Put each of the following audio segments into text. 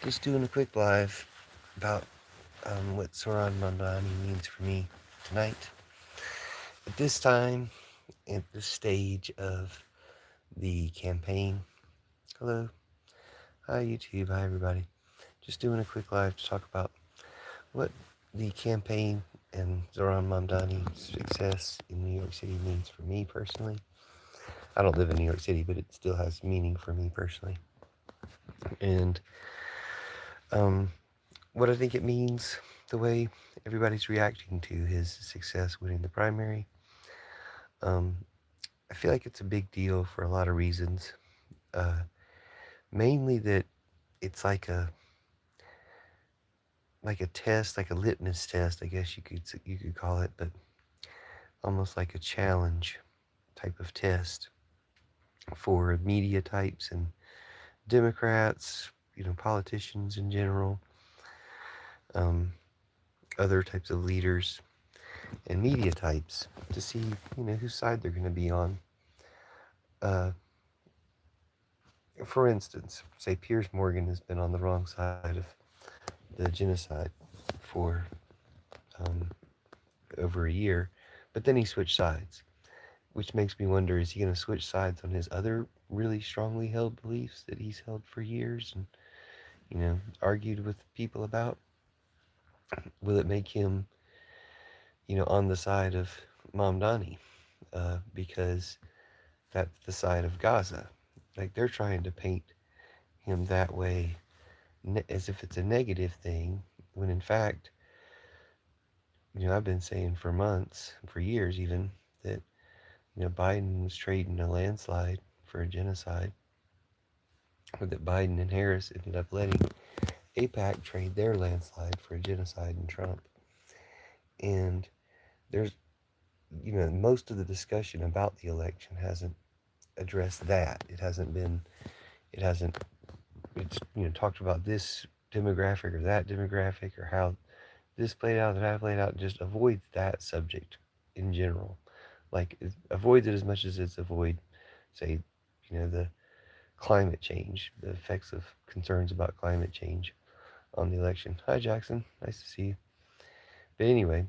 Just doing a quick live about what Zohran Mamdani means for me tonight. At this time, at this stage of the campaign. Hello. Hi, YouTube. Hi, everybody. Just doing a quick live to talk about what the campaign and Zohran Mamdani's success in New York City means for me personally. I don't live in New York City, but it still has meaning for me personally. And what I think it means, the way everybody's reacting to his success winning the primary. Um, I feel like it's a big deal for a lot of reasons. Mainly that it's like a test, like a litmus test, I guess you could call it, but almost like a challenge type of test for media types and Democrats, politicians in general, um, other types of leaders and media types to see, whose side they're going to be on. Uh, for instance, say Piers Morgan has been on the wrong side of the genocide for um, over a year, but then he switched sides, which makes me wonder, is he going to switch sides on his other really strongly held beliefs that he's held for years and, argued with people about? Will it make him, on the side of Mamdani? Because that's the side of Gaza. Like, they're trying to paint him that way as if it's a negative thing, when in fact, I've been saying for months, for years even, that, Biden was trading a landslide for a genocide, or that Biden and Harris ended up letting AIPAC trade their landslide for a genocide in Trump. And there's, most of the discussion about the election hasn't addressed that. It hasn't, it's, talked about this demographic or that demographic or how this played out and that played out, and just avoids that subject in general. Like, it avoids it as much as it's avoid, say, the climate change, the effects of concerns about climate change on the election. Hi, Jackson. Nice to see you. But anyway,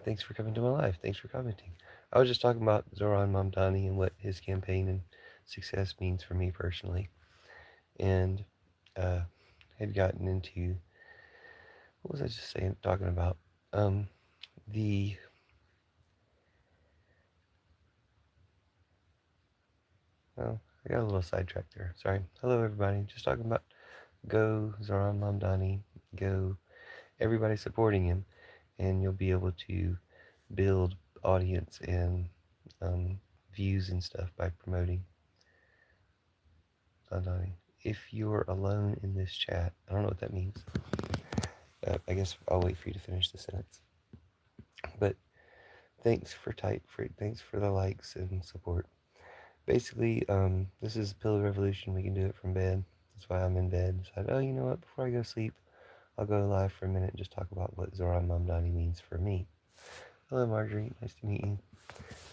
thanks for coming to my live. Thanks for commenting. I was just talking about Zohran Mamdani and what his campaign and success means for me personally, and uh, had gotten into, what was I just saying, talking about? The Oh, I got a little sidetracked there. Sorry. Hello, everybody. Just talking about go Zohran Mamdani. Go everybody supporting him, and you'll be able to build audience and views and stuff by promoting Mamdani. If you're alone in this chat, I don't know what that means. I guess I'll wait for you to finish the sentence. But thanks for the likes and support. Basically, this is Pill Revolution. We can do it from bed. That's why I'm in bed. Decided, oh, you know what? Before I go to sleep, I'll go live for a minute and just talk about what Zohran Mamdani means for me. Hello, Marjorie. Nice to meet you.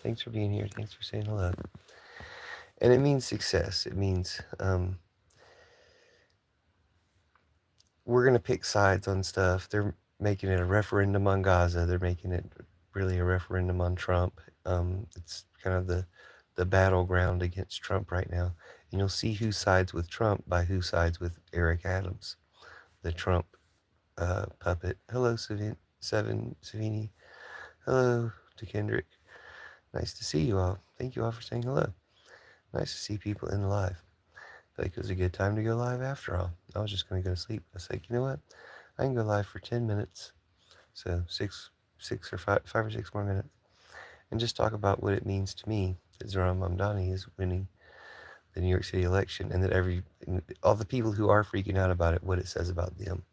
Thanks for being here. Thanks for saying hello. And it means success. It means we're going to pick sides on stuff. They're making it a referendum on Gaza. They're making it really a referendum on Trump. It's kind of the battleground against Trump right now. And you'll see who sides with Trump by who sides with Eric Adams, the Trump puppet. Hello, Savini. Hello to Kendrick. Nice to see you all. Thank you all for saying hello. Nice to see people in the live. I feel like it was a good time to go live after all. I was just going to go to sleep. I was like, you know what? I can go live for 10 minutes. So six or five or six more minutes. And just talk about what it means to me that Zohran Mamdani is winning the New York City election, and that all the people who are freaking out about it, what it says about them.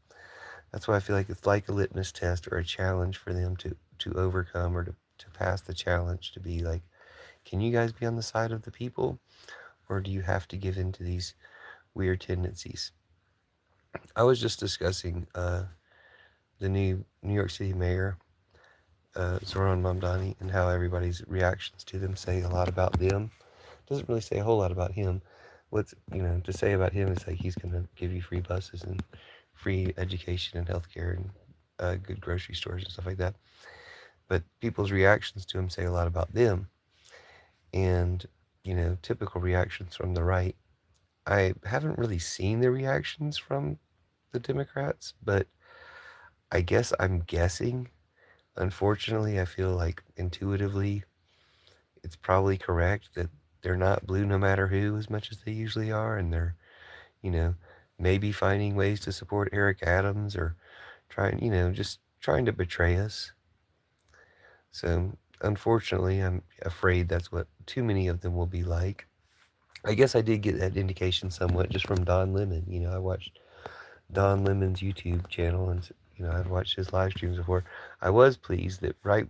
That's why I feel like it's like a litmus test or a challenge for them to overcome, or to pass the challenge, to be like, can you guys be on the side of the people, or do you have to give in to these weird tendencies? I was just discussing the new New York City mayor, Zohran Mamdani, and how everybody's reactions to them say a lot about them. Doesn't really say a whole lot about him, what's to say about him is like he's gonna give you free buses and free education and healthcare and good grocery stores and stuff like that. But people's reactions to him say a lot about them, and typical reactions from the right. I haven't really seen the reactions from the Democrats, but I guess I'm guessing. Unfortunately, I feel like intuitively it's probably correct that they're not blue no matter who as much as they usually are, and they're, you know, maybe finding ways to support Eric Adams or trying, just trying to betray us. So, unfortunately, I'm afraid that's what too many of them will be like. I guess I did get that indication somewhat just from Don Lemon. I watched Don Lemon's YouTube channel, and I've watched his live streams before. I was pleased that but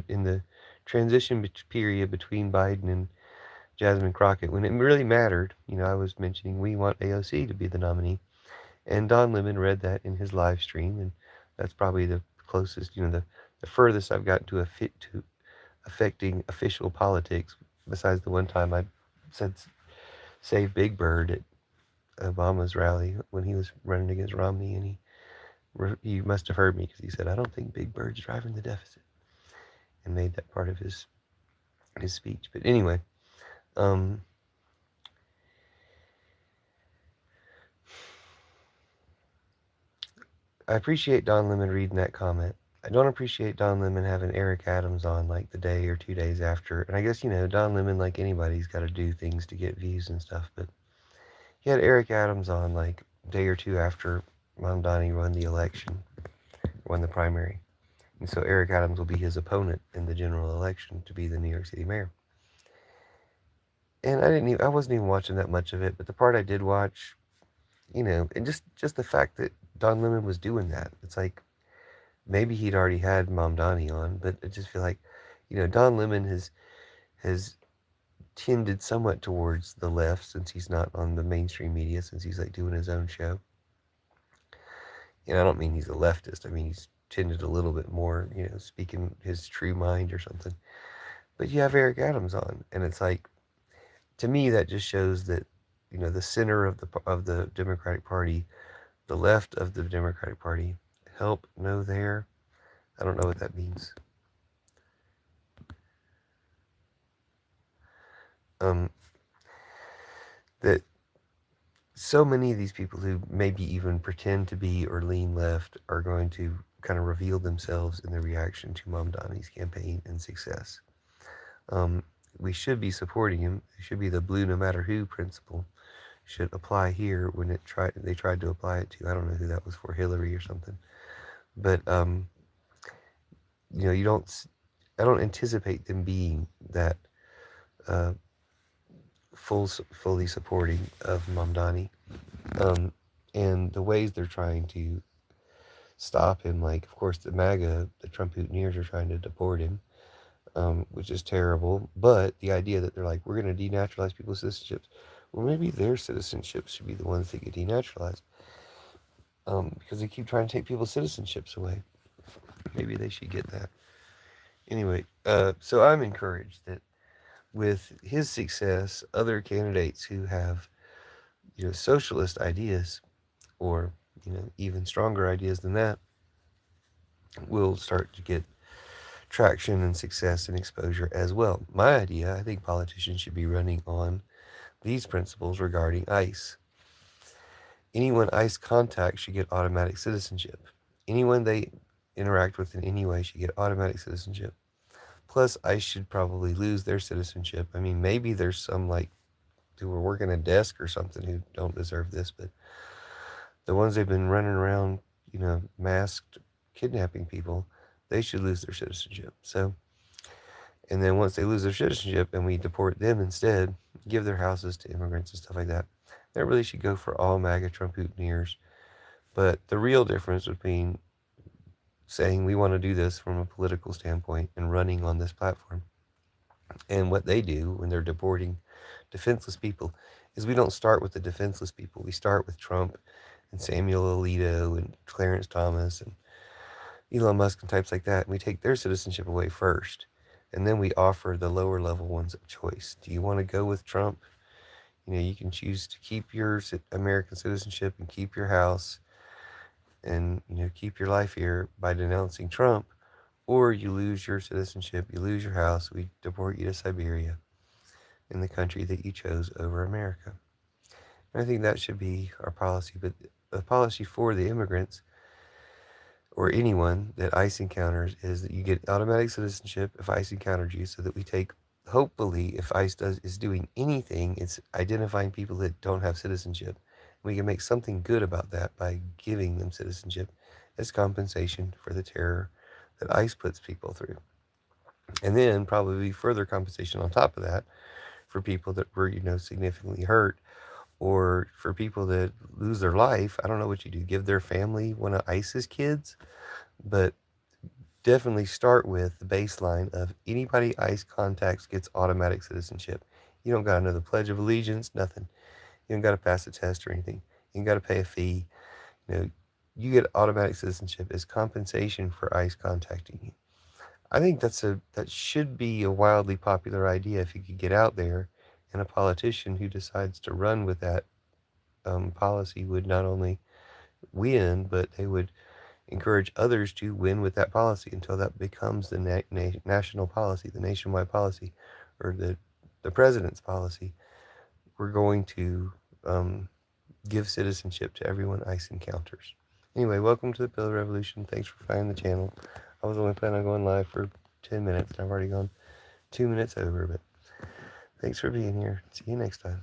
in the transition period between Biden and Jasmine Crockett, when it really mattered, I was mentioning we want AOC to be the nominee, and Don Lemon read that in his live stream, and that's probably the closest, the furthest I've gotten to affecting official politics, besides the one time I said save Big Bird at Obama's rally when he was running against Romney, and he must have heard me because he said, "I don't think Big Bird's driving the deficit," and made that part of his speech. But anyway, um, I appreciate Don Lemon reading that comment. I don't appreciate Don Lemon having Eric Adams on like the day or 2 days after. And I guess, Don Lemon, like anybody's got to do things to get views and stuff. But he had Eric Adams on like a day or two after Mamdani won the election, won the primary. And so Eric Adams will be his opponent in the general election to be the New York City mayor. And I wasn't even watching that much of it, but the part I did watch, and just the fact that Don Lemon was doing that, it's like maybe he'd already had Mamdani on, but I just feel like, Don Lemon has tended somewhat towards the left since he's not on the mainstream media, since he's like doing his own show. And I don't mean he's a leftist. I mean he's tended a little bit more, speaking his true mind or something. But you have Eric Adams on, and it's like, to me that just shows that, the center of the Democratic Party, the left of the Democratic Party, help no there. I don't know what that means. That so many of these people who maybe even pretend to be or lean left are going to kind of reveal themselves in their reaction to Mamdani's campaign and success. We should be supporting him. It should be the blue no matter who principle should apply here when they tried to apply it to, I don't know who that was for, Hillary or something. But you don't. I don't anticipate them being that uh, fully supporting of Mamdani. And the ways they're trying to stop him, like, of course, the Trump Houteners are trying to deport him, which is terrible. But the idea that they're like, we're going to denaturalize people's citizenships. Well, maybe their citizenships should be the ones that get denaturalized, because they keep trying to take people's citizenships away. Maybe they should get that. Anyway, so I'm encouraged that with his success, other candidates who have, socialist ideas, or, even stronger ideas than that, will start to get traction and success and exposure as well. My idea, I think politicians should be running on these principles regarding ICE. Anyone ICE contacts should get automatic citizenship. Anyone they interact with in any way should get automatic citizenship. Plus, ICE should probably lose their citizenship. I mean, maybe there's some like who are working a desk or something who don't deserve this, but the ones they've been running around, masked, kidnapping people, they should lose their citizenship. So, and then once they lose their citizenship and we deport them instead, give their houses to immigrants and stuff like that, that really should go for all MAGA Trump Houteners. But the real difference between saying we want to do this from a political standpoint and running on this platform and what they do when they're deporting defenseless people is we don't start with the defenseless people. We start with Trump and Samuel Alito and Clarence Thomas and Elon Musk and types like that. And we take their citizenship away first. And then we offer the lower level ones a choice. Do you want to go with Trump? You can choose to keep your American citizenship and keep your house and, keep your life here by denouncing Trump, or you lose your citizenship, you lose your house, we deport you to Siberia in the country that you chose over America. And I think that should be our policy. But the policy for the immigrants or anyone that ICE encounters is that you get automatic citizenship if ICE encountered you, so that we take, hopefully, if ICE is doing anything, it's identifying people that don't have citizenship. We can make something good about that by giving them citizenship as compensation for the terror that ICE puts people through. And then probably further compensation on top of that for people that were, significantly hurt, or for people that lose their life. I don't know what you do. Give their family one of ICE's kids, but definitely start with the baseline of anybody ICE contacts gets automatic citizenship. You don't got to know the Pledge of Allegiance, nothing. You don't got to pass a test or anything. You don't got to pay a fee. You get automatic citizenship as compensation for ICE contacting you. I think that should be a wildly popular idea if you could get out there, and a politician who decides to run with that policy would not only win, but they would encourage others to win with that policy until that becomes the national policy, the nationwide policy, or the president's policy. We're going to give citizenship to everyone ICE encounters. Anyway, welcome to the Pillow Revolution. Thanks for finding the channel. I was only planning on going live for 10 minutes, and I've already gone 2 minutes over, but thanks for being here. See you next time.